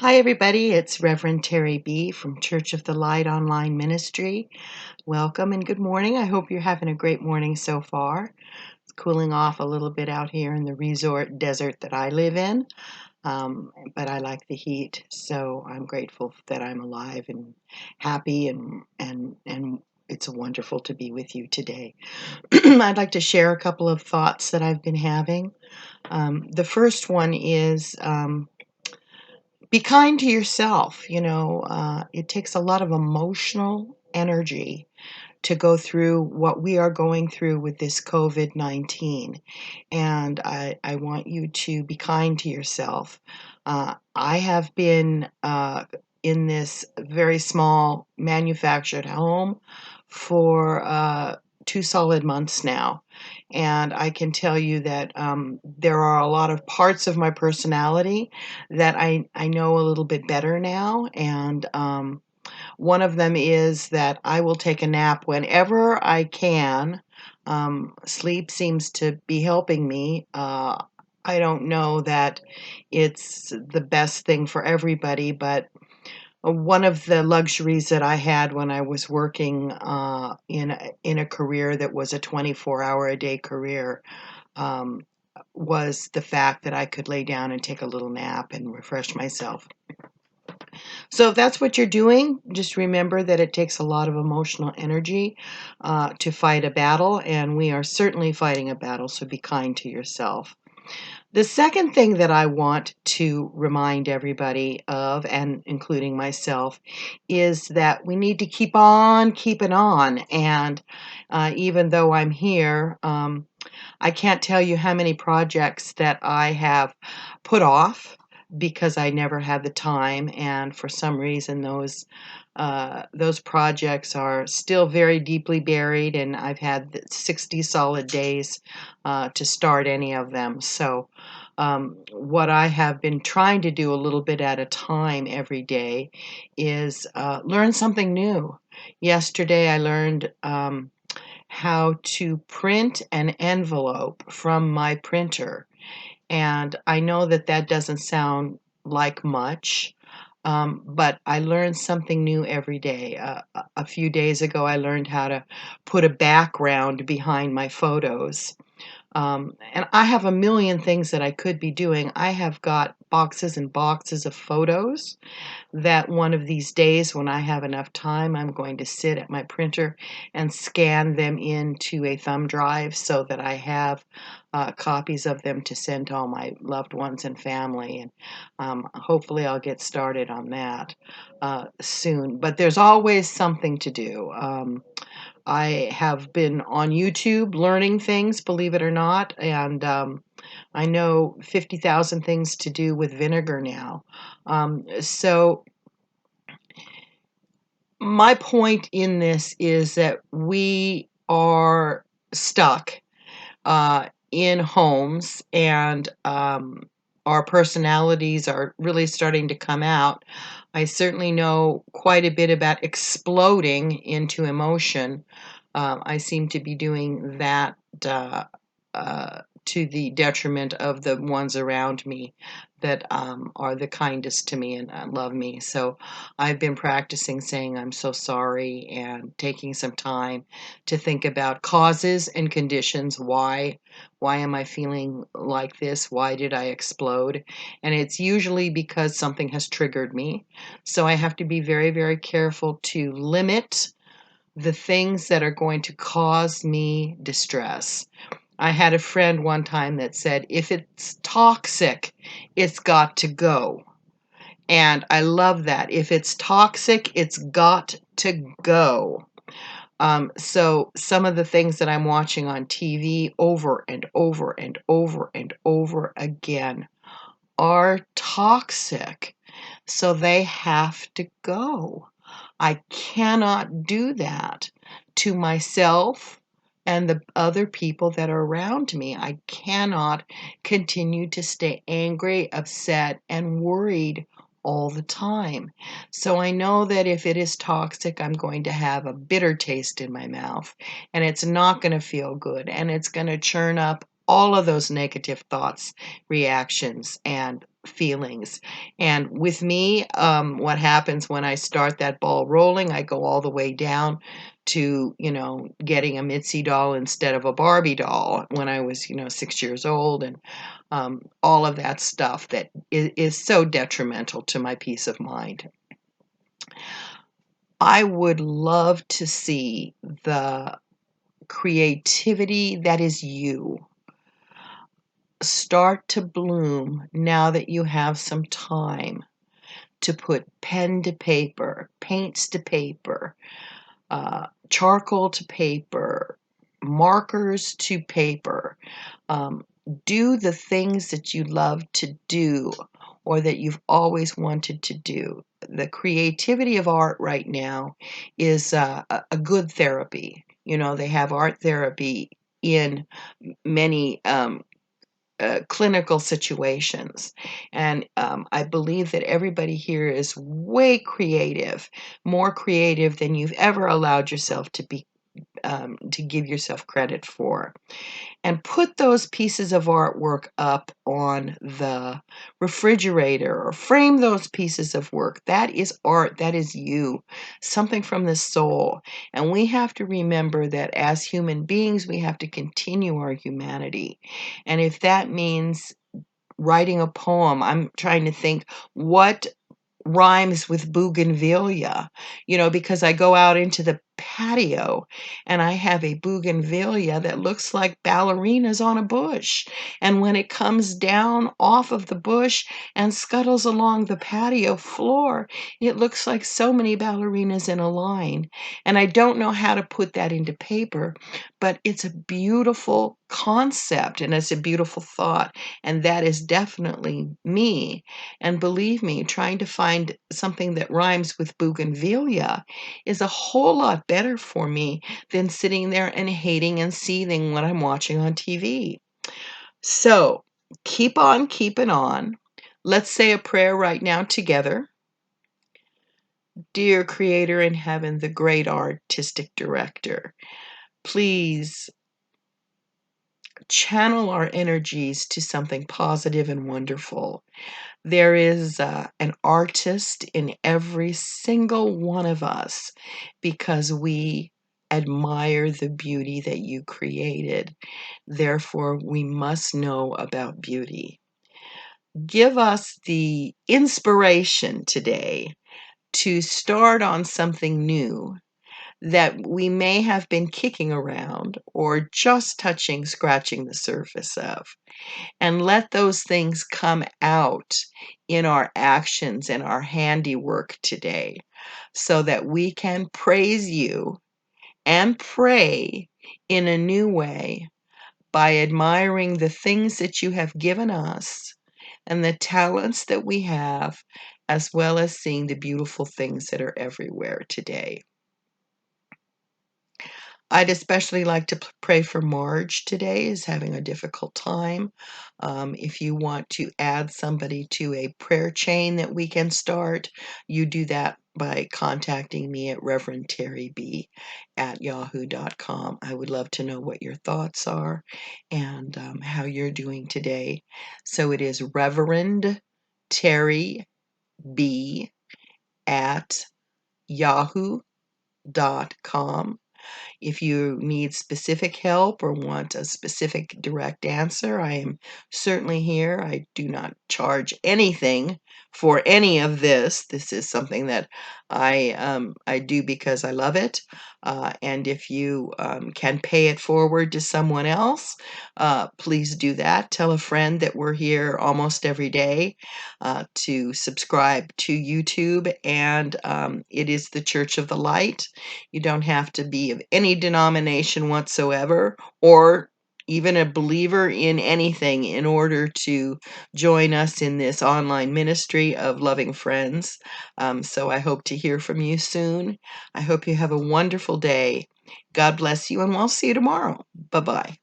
Hi, everybody. It's Reverend Terri B from Church of the Light Online Ministry. Welcome and good morning. I hope you're having a great morning so far. It's cooling off a little bit out here in the resort desert that I live in, but I like the heat, so I'm grateful that I'm alive and happy, and it's wonderful to be with you today. I'd like to share a couple of thoughts that I've been having. The first one is be kind to yourself. It takes a lot of emotional energy to go through what we are going through with this COVID-19. And I want you to be kind to yourself. I have been in this very small manufactured home for 2 solid months now. And I can tell you that there are a lot of parts of my personality that I know a little bit better now. And one of them is that I will take a nap whenever I can. Sleep seems to be helping me. I don't know that it's the best thing for everybody, but one of the luxuries that I had when I was working in a career that was a 24-hour-a-day career um, was the fact that I could lay down and take a little nap and refresh myself. So if that's what you're doing, just remember that it takes a lot of emotional energy to fight a battle, and we are certainly fighting a battle, so be kind to yourself. The second thing that I want to remind everybody of, and including myself, is that we need to keep on keeping on. And even though I'm here, I can't tell you how many projects that I have put off because I never had the time, and for some reason those projects are still very deeply buried, and I've had 60 solid days to start any of them. So what I have been trying to do a little bit at a time every day is learn something new. Yesterday I learned how to print an envelope from my printer. And I know that that doesn't sound like much, but I learn something new every day. A few days ago, I learned how to put a background behind my photos. And I have a million things that I could be doing. I have got boxes and boxes of photos that one of these days, when I have enough time, I'm going to sit at my printer and scan them into a thumb drive so that I have copies of them to send to all my loved ones and family. And hopefully I'll get started on that soon. But there's always something to do. I have been on YouTube learning things, believe it or not, and I know 50,000 things to do with vinegar now. So my point in this is that we are stuck in homes, and our personalities are really starting to come out. I certainly know quite a bit about exploding into emotion. I seem to be doing that to the detriment of the ones around me that are the kindest to me and love me. So I've been practicing saying I'm so sorry and taking some time to think about causes and conditions. Why am I feeling like this? Why did I explode? And it's usually because something has triggered me. So I have to be very, very careful to limit the things that are going to cause me distress. I had a friend one time that said, if it's toxic, it's got to go. And I love that. If it's toxic, it's got to go. So some of the things that I'm watching on TV over and over and over and over again are toxic. So they have to go. I cannot do that to myself and the other people that are around me. I cannot continue to stay angry, upset, and worried all the time. So I know that if it is toxic, I'm going to have a bitter taste in my mouth, and it's not going to feel good, and it's going to churn up all of those negative thoughts, reactions, and feelings. And with me, what happens when I start that ball rolling, I go all the way down to, getting a Mitzi doll instead of a Barbie doll when I was, 6 years old, and all of that stuff that is so detrimental to my peace of mind. I would love to see the creativity that is you start to bloom now that you have some time to put pen to paper, paints to paper, charcoal to paper, markers to paper. Do the things that you love to do or that you've always wanted to do. The creativity of art right now is a good therapy. They have art therapy in many clinical situations. And I believe that everybody here is way creative, more creative than you've ever allowed yourself to be, to give yourself credit for. And put those pieces of artwork up on the refrigerator or frame those pieces of work. That is art. That is you, something from the soul. And we have to remember that as human beings, we have to continue our humanity. And if that means writing a poem, I'm trying to think what rhymes with bougainvillea, because I go out into the patio and I have a bougainvillea that looks like ballerinas on a bush. And when it comes down off of the bush and scuttles along the patio floor, it looks like so many ballerinas in a line. And I don't know how to put that into paper, but it's a beautiful concept and it's a beautiful thought. And that is definitely me. And believe me, trying to find something that rhymes with bougainvillea is a whole lot better for me than sitting there and hating and seething what I'm watching on TV. So keep on keeping on. Let's say a prayer right now together. Dear Creator in heaven, the great artistic director, please channel our energies to something positive and wonderful. There is an artist in every single one of us because we admire the beauty that you created. Therefore, we must know about beauty. Give us the inspiration today to start on something new that we may have been kicking around or just scratching the surface of. And let those things come out in our actions and our handiwork today so that we can praise you and pray in a new way by admiring the things that you have given us and the talents that we have, as well as seeing the beautiful things that are everywhere today. I'd especially like to pray for Marge today, is having a difficult time. If you want to add somebody to a prayer chain that we can start, you do that by contacting me at ReverendTerriB at yahoo.com. I would love to know what your thoughts are and how you're doing today. So it is Reverend Terri B at yahoo.com. If you need specific help or want a specific direct answer, I am certainly here. I do not charge anything for any of this. This is something that I do because I love it. And if you can pay it forward to someone else, please do that. Tell a friend that we're here almost every day to subscribe to YouTube. And it is the Church of the Light. You don't have to be of any denomination whatsoever or even a believer in anything in order to join us in this online ministry of loving friends. So I hope to hear from you soon. I hope you have a wonderful day. God bless you, and we'll see you tomorrow. Bye-bye.